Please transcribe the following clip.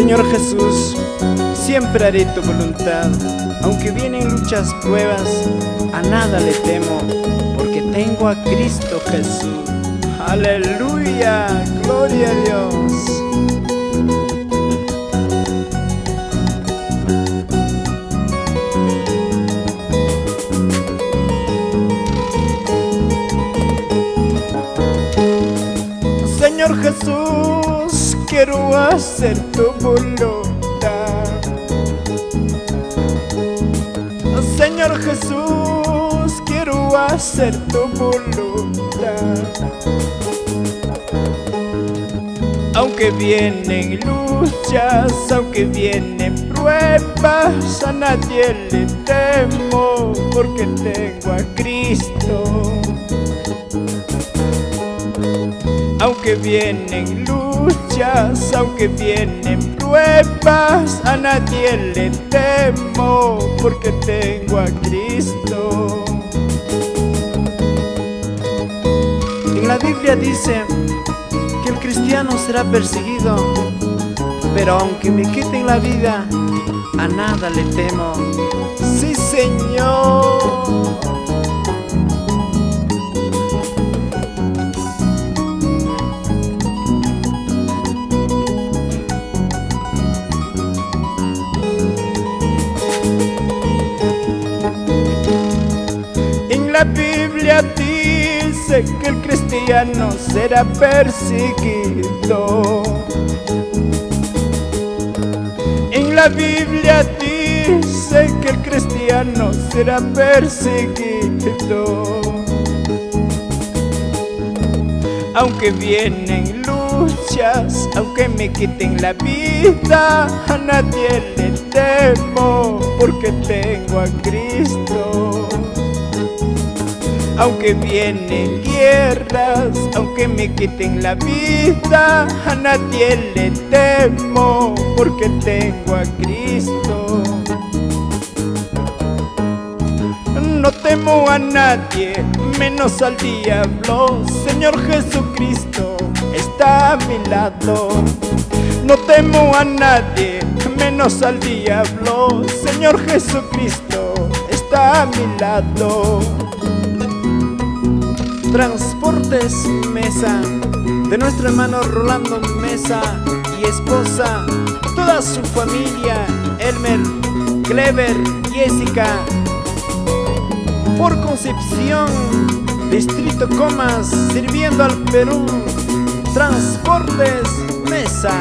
Señor Jesús, siempre haré tu voluntad. Aunque vienen luchas, pruebas, a nada le temo, porque tengo a Cristo Jesús. Aleluya, gloria a Dios. Señor Jesús, quiero hacer tu voluntad. Señor Jesús, quiero hacer tu voluntad. Aunque vienen luchas, aunque vienen pruebas, a nadie le temo, porque tengo a Cristo. Aunque vienen luchas, aunque vienen pruebas, a nadie le temo, porque tengo a Cristo. En la Biblia dice que el cristiano será perseguido, pero aunque me quiten la vida, a nada le temo. ¡Sí, Señor! La Biblia dice que el cristiano será perseguido. En la Biblia dice que el cristiano será perseguido. Aunque vienen luchas, aunque me quiten la vida, a nadie le temo, porque tengo a Cristo. Aunque vienen guerras, aunque me quiten la vida, a nadie le temo, porque tengo a Cristo. No temo a nadie, menos al diablo. Señor Jesucristo está a mi lado. No temo a nadie, menos al diablo. Señor Jesucristo está a mi lado. Transportes Mesa, de nuestro hermano Rolando Mesa y esposa, toda su familia, Elmer, Clever, Jessica, por Concepción, Distrito Comas, sirviendo al Perú. Transportes Mesa.